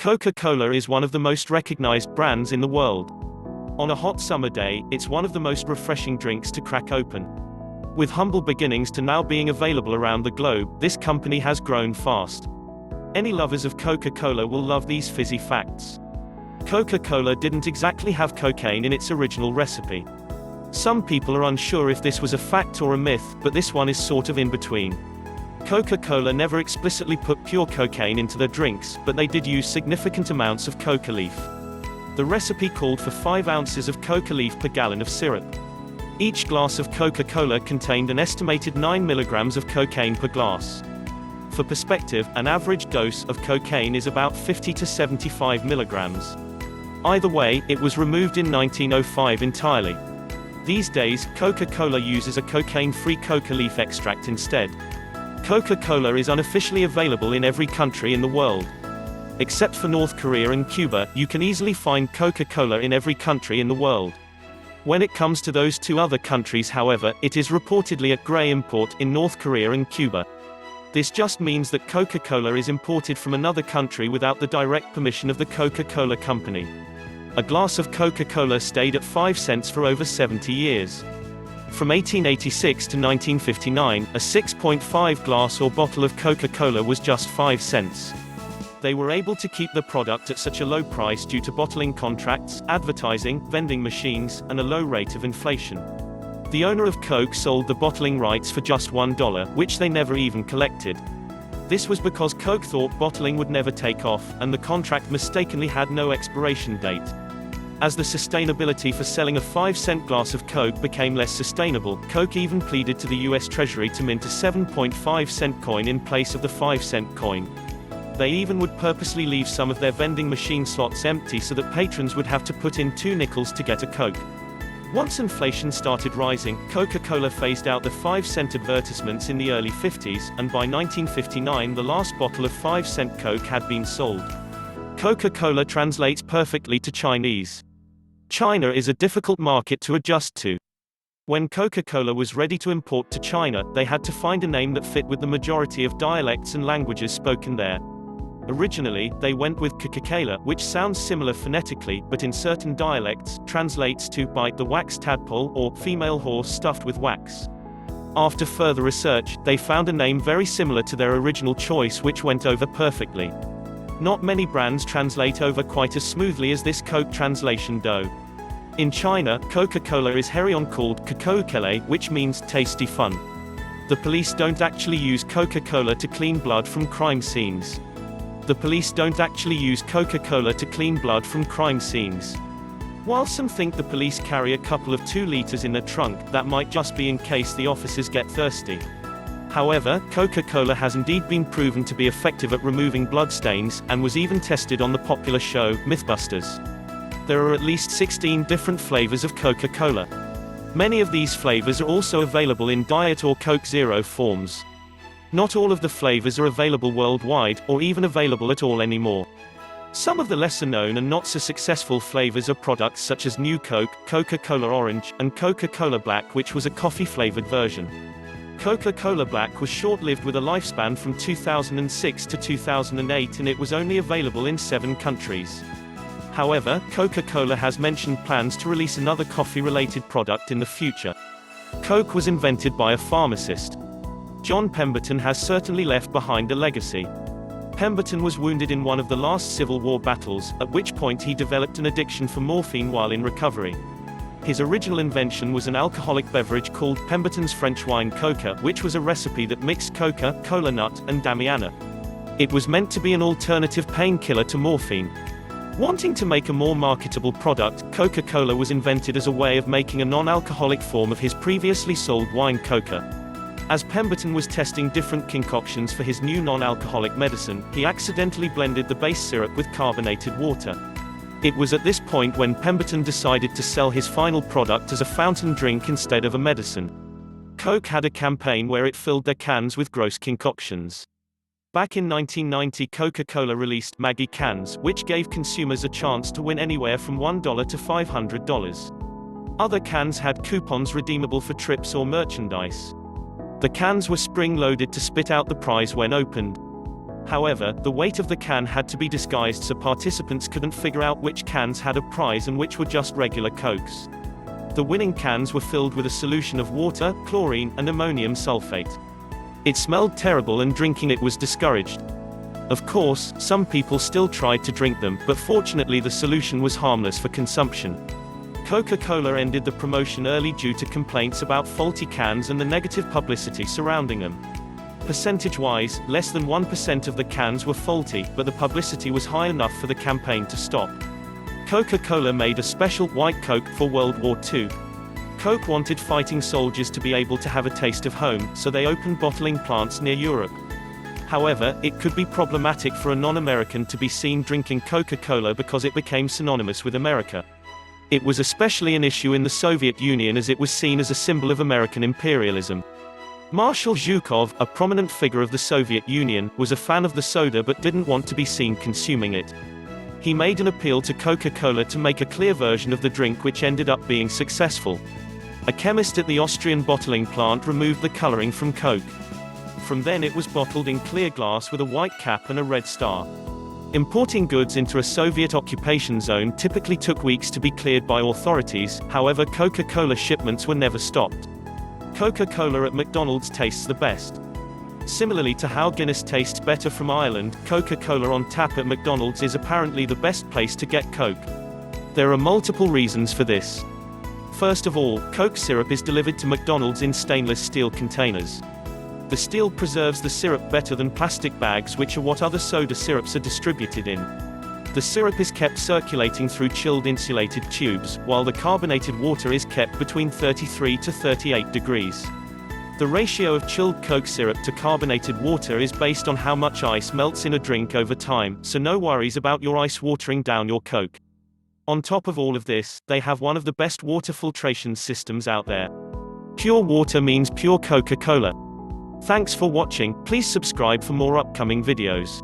Coca-Cola is one of the most recognized brands in the world. On a hot summer day, it's one of the most refreshing drinks to crack open. With humble beginnings to now being available around the globe, this company has grown fast. Any lovers of Coca-Cola will love these fizzy facts. Coca-Cola didn't exactly have cocaine in its original recipe. Some people are unsure if this was a fact or a myth, but this one is sort of in between. Coca-Cola never explicitly put pure cocaine into their drinks, but they did use significant amounts of coca leaf. The recipe called for 5 ounces of coca leaf per gallon of syrup. Each glass of Coca-Cola contained an estimated 9 milligrams of cocaine per glass. For perspective, an average dose of cocaine is about 50 to 75 milligrams. Either way, it was removed in 1905 entirely. These days, Coca-Cola uses a cocaine-free coca leaf extract instead. Coca-Cola is unofficially available in every country in the world. Except for North Korea and Cuba, you can easily find Coca-Cola in every country in the world. When it comes to those 2 other countries, however, it is reportedly at grey import in North Korea and Cuba. This just means that Coca-Cola is imported from another country without the direct permission of the Coca-Cola company. A glass of Coca-Cola stayed at 5 cents for over 70 years. From 1886 to 1959, a 6.5 glass or bottle of Coca-Cola was just 5 cents. They were able to keep the product at such a low price due to bottling contracts, advertising, vending machines, and a low rate of inflation. The owner of Coke sold the bottling rights for just $1, which they never even collected. This was because Coke thought bottling would never take off, and the contract mistakenly had no expiration date. As the sustainability for selling a 5-cent glass of Coke became less sustainable, Coke even pleaded to the US Treasury to mint a 7.5-cent coin in place of the 5-cent coin. They even would purposely leave some of their vending machine slots empty so that patrons would have to put in 2 nickels to get a Coke. Once inflation started rising, Coca-Cola phased out the 5-cent advertisements in the early 50s, and by 1959 the last bottle of 5-cent Coke had been sold. Coca-Cola translates perfectly to Chinese. China is a difficult market to adjust to. When Coca-Cola was ready to import to China, they had to find a name that fit with the majority of dialects and languages spoken there. Originally, they went with CocaCola, which sounds similar phonetically, but in certain dialects, translates to bite the wax tadpole, or female horse stuffed with wax. After further research, they found a name very similar to their original choice which went over perfectly. Not many brands translate over quite as smoothly as this Coke translation dough. In China, Coca-Cola is herrion called CocaCola, which means tasty fun. The police don't actually use Coca-Cola to clean blood from crime scenes. While some think the police carry a couple of 2 liters in their trunk, that might just be in case the officers get thirsty. However, Coca-Cola has indeed been proven to be effective at removing bloodstains, and was even tested on the popular show, Mythbusters. There are at least 16 different flavors of Coca-Cola. Many of these flavors are also available in Diet or Coke Zero forms. Not all of the flavors are available worldwide, or even available at all anymore. Some of the lesser known and not so successful flavors are products such as New Coke, Coca-Cola Orange, and Coca-Cola Black, which was a coffee-flavored version. Coca-Cola Black was short-lived with a lifespan from 2006 to 2008, and it was only available in 7 countries. However, Coca-Cola has mentioned plans to release another coffee-related product in the future. Coke was invented by a pharmacist. John Pemberton has certainly left behind a legacy. Pemberton was wounded in one of the last Civil War battles, at which point he developed an addiction for morphine while in recovery. His original invention was an alcoholic beverage called Pemberton's French wine Coca, which was a recipe that mixed coca, cola nut, and damiana. It was meant to be an alternative painkiller to morphine. Wanting to make a more marketable product, Coca-Cola was invented as a way of making a non-alcoholic form of his previously sold wine Coca. As Pemberton was testing different concoctions for his new non-alcoholic medicine, he accidentally blended the base syrup with carbonated water. It was at this point when Pemberton decided to sell his final product as a fountain drink instead of a medicine. Coke had a campaign where it filled their cans with gross concoctions. Back in 1990, Coca-Cola released Maggi Cans, which gave consumers a chance to win anywhere from $1 to $500. Other cans had coupons redeemable for trips or merchandise. The cans were spring-loaded to spit out the prize when opened. However, the weight of the can had to be disguised so participants couldn't figure out which cans had a prize and which were just regular Cokes. The winning cans were filled with a solution of water, chlorine, and ammonium sulfate. It smelled terrible and drinking it was discouraged. Of course, some people still tried to drink them, but fortunately the solution was harmless for consumption. Coca-Cola ended the promotion early due to complaints about faulty cans and the negative publicity surrounding them. Percentage-wise, less than 1% of the cans were faulty, but the publicity was high enough for the campaign to stop. Coca-Cola made a special white Coke for World War II. Coke wanted fighting soldiers to be able to have a taste of home, so they opened bottling plants near Europe. However, it could be problematic for a non-American to be seen drinking Coca-Cola because it became synonymous with America. It was especially an issue in the Soviet Union as it was seen as a symbol of American imperialism. Marshal Zhukov, a prominent figure of the Soviet Union, was a fan of the soda but didn't want to be seen consuming it. He made an appeal to Coca-Cola to make a clear version of the drink which ended up being successful. A chemist at the Austrian bottling plant removed the coloring from Coke. From then it was bottled in clear glass with a white cap and a red star. Importing goods into a Soviet occupation zone typically took weeks to be cleared by authorities, however Coca-Cola shipments were never stopped. Coca-Cola at McDonald's tastes the best. Similarly to how Guinness tastes better from Ireland, Coca-Cola on tap at McDonald's is apparently the best place to get Coke. There are multiple reasons for this. First of all, Coke syrup is delivered to McDonald's in stainless steel containers. The steel preserves the syrup better than plastic bags, which are what other soda syrups are distributed in. The syrup is kept circulating through chilled insulated tubes, while the carbonated water is kept between 33 to 38 degrees. The ratio of chilled Coke syrup to carbonated water is based on how much ice melts in a drink over time, so no worries about your ice watering down your Coke. On top of all of this, they have one of the best water filtration systems out there. Pure water means pure Coca-Cola. Thanks for watching. Please subscribe for more upcoming videos.